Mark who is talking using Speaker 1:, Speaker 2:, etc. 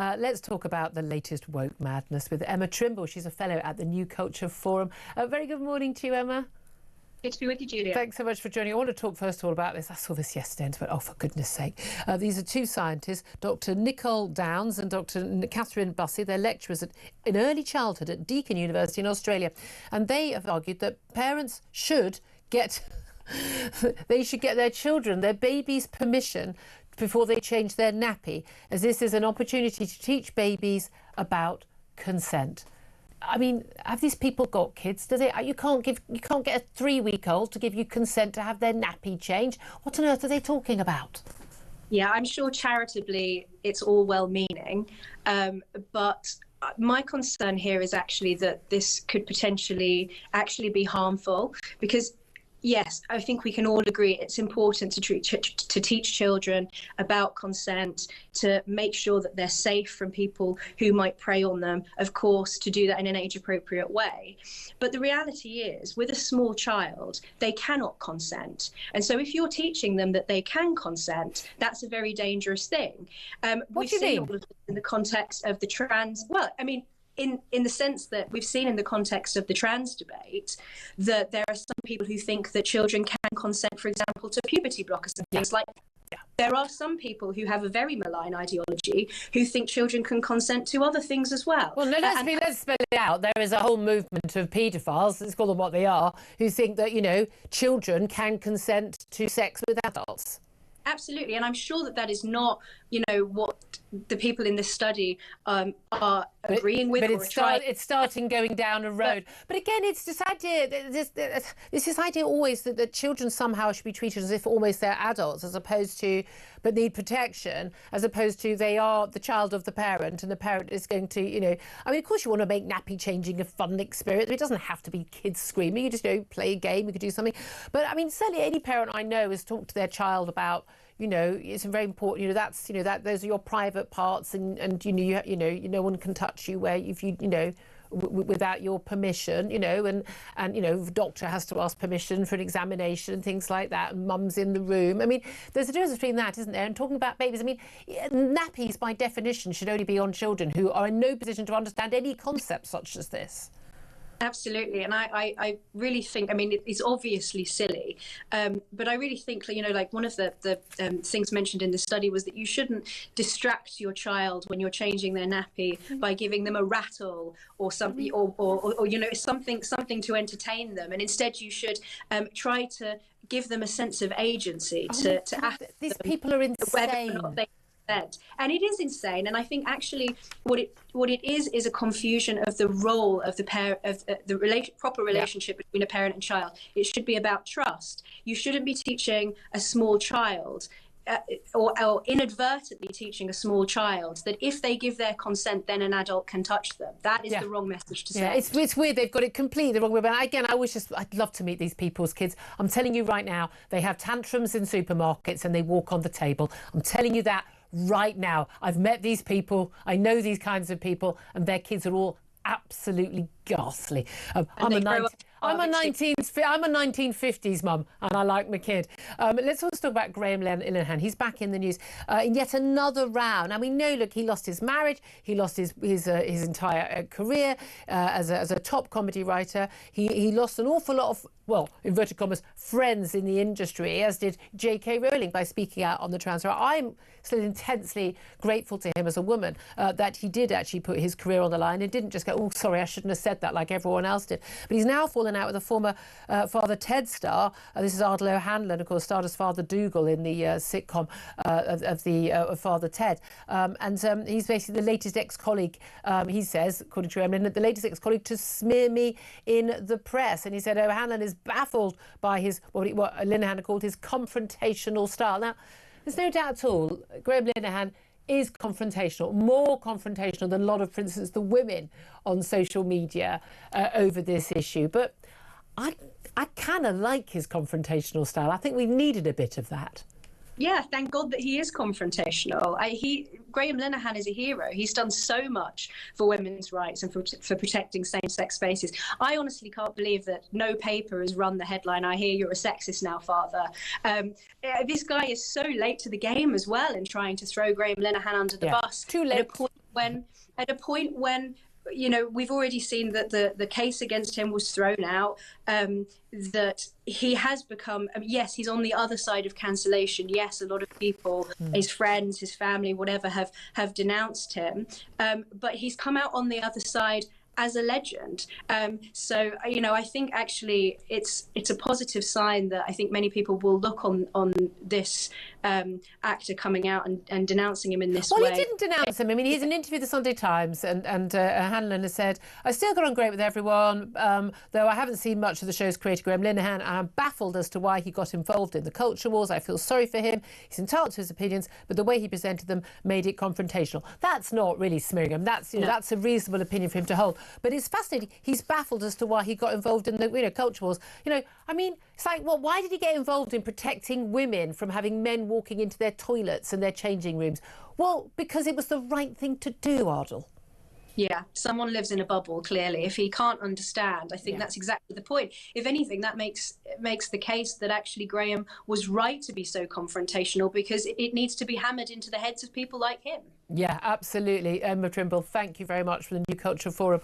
Speaker 1: Let's talk about the latest woke madness with Emma Trimble. She's a fellow at the New Culture Forum. Very good morning to you, Emma.
Speaker 2: Good to be with you, Julia.
Speaker 1: Thanks so much for joining. I want to talk first of all about this. I saw this yesterday and went, oh, for goodness sake. These are two scientists, Dr. Nicole Downs and Dr. Katherine Bussey. They're lecturers in early childhood at Deakin University in Australia. And they have argued that parents should get their children, their babies' permission before they change their nappy, as this is an opportunity to teach babies about consent. I mean, have these people got kids? Do they? You can't get a 3-week-old to give you consent to have their nappy changed. What on earth are they talking about?
Speaker 2: Yeah, I'm sure charitably it's all well-meaning, but my concern here is actually that this could potentially actually be harmful because, yes, I think we can all agree it's important to teach children about consent, to make sure that they're safe from people who might prey on them, of course, to do that in an age-appropriate way. But the reality is, with a small child, they cannot consent. And so if you're teaching them that they can consent, that's a very dangerous thing.
Speaker 1: What do you mean?
Speaker 2: All of this in the context of the trans, well, I mean, in the sense that we've seen in the context of the trans debate that there are some people who think that children can consent, for example, to puberty blockers and things like that. Yeah. There are some people who have a very malign ideology who think children can consent to other things as well.
Speaker 1: Well, no, let's spell it out. There is a whole movement of paedophiles, let's call them what they are, who think that, you know, children can consent to sex with adults.
Speaker 2: Absolutely, and I'm sure that that is not, you know, what the people in this study are agreeing with.
Speaker 1: But it's starting going down a road. But again, it's this idea, this idea always that children somehow should be treated as if almost they're adults, as opposed to, but need protection, as opposed to they are the child of the parent, and the parent is going to, you know, I mean, of course you want to make nappy changing a fun experience. It doesn't have to be kids screaming. You just, you know, play a game, you could do something. But I mean, certainly any parent I know has talked to their child about, you know, it's very important, you know, that's, you know, that those are your private parts, and you know, no one can touch you where if you know, without your permission, you know, and you know, the doctor has to ask permission for an examination and things like that, and mum's in the room. I mean, there's a difference between that, isn't there? And talking about babies, I mean, nappies by definition should only be on children who are in no position to understand any concept such as this.
Speaker 2: Absolutely, and I really think, I mean, it's obviously silly, but I really think, you know, like one of the things mentioned in the study was that you shouldn't distract your child when you're changing their nappy by giving them a rattle or something, or you know, something to entertain them, and instead you should try to give them a sense of agency to ask
Speaker 1: these people are insane.
Speaker 2: Whether or not they and it is insane, and I think actually what it is a confusion of the role of the proper relationship between a parent and child. It should be about trust. You shouldn't be teaching a small child or inadvertently teaching a small child that if they give their consent, then an adult can touch them. That is the wrong message to say. Yeah,
Speaker 1: it's weird. They've got it completely the wrong way. But again, I'd love to meet these people's kids. I'm telling you right now, they have tantrums in supermarkets and they walk on the table. I'm telling you that right now. I've met these people. I know these kinds of people, and their kids are all absolutely ghastly. I'm a 1950s mum, and I like my kid. Let's also talk about Graham Linehan. He's back in the news in yet another round. And we know, look, he lost his marriage, he lost his entire career as a top comedy writer. He lost an awful lot of, well, inverted commas, friends in the industry, as did J.K. Rowling, by speaking out on the trans right. I'm still intensely grateful to him as a woman that he did actually put his career on the line and didn't just go, oh, sorry, I shouldn't have said that like everyone else did. But he's now fallen out with a former Father Ted star. This is Ardal O'Hanlon, of course, starred as Father Dougal in the sitcom of Father Ted. And he's basically the latest ex-colleague, he says, according to Emlyn, the latest ex-colleague to smear me in the press. And he said O'Hanlon is baffled by his, what Linehan called his confrontational style. Now, there's no doubt at all, Graham Linehan is confrontational, more confrontational than a lot of, for instance, the women on social media over this issue. But I kind of like his confrontational style. I think we needed a bit of that.
Speaker 2: Yeah, thank God that he is confrontational. Graham Linehan is a hero. He's done so much for women's rights and for protecting same-sex spaces. I honestly can't believe that no paper has run the headline, "I hear you're a sexist now, Father." This guy is so late to the game as well in trying to throw Graham Linehan under the bus.
Speaker 1: Too late.
Speaker 2: when you know, we've already seen that the case against him was thrown out, that he has become, yes, he's on the other side of cancellation. Yes, a lot of people, his friends, his family, whatever, have denounced him. But he's come out on the other side as a legend. So, you know, I think actually it's a positive sign that I think many people will look on this actor coming out and denouncing him in this way.
Speaker 1: Well, he didn't denounce him. I mean, he's in an interview with the Sunday Times, and Hanlon has said, I still got on great with everyone, though I haven't seen much of the show's creator, Graham Linehan. I'm baffled as to why he got involved in the culture wars. I feel sorry for him. He's entitled to his opinions, but the way he presented them made it confrontational. That's not really smearing him. That's, you know, that's a reasonable opinion for him to hold. But it's fascinating. He's baffled as to why he got involved in the, you know, culture wars. You know, I mean, it's like, well, why did he get involved in protecting women from having men walking into their toilets and their changing rooms? Well, because it was the right thing to do, Ardle.
Speaker 2: Yeah, someone lives in a bubble, clearly. If he can't understand, I think that's exactly the point. If anything, that makes the case that actually Graham was right to be so confrontational, because it needs to be hammered into the heads of people like him.
Speaker 1: Yeah, absolutely. Emma Trimble, thank you very much for the New Culture Forum.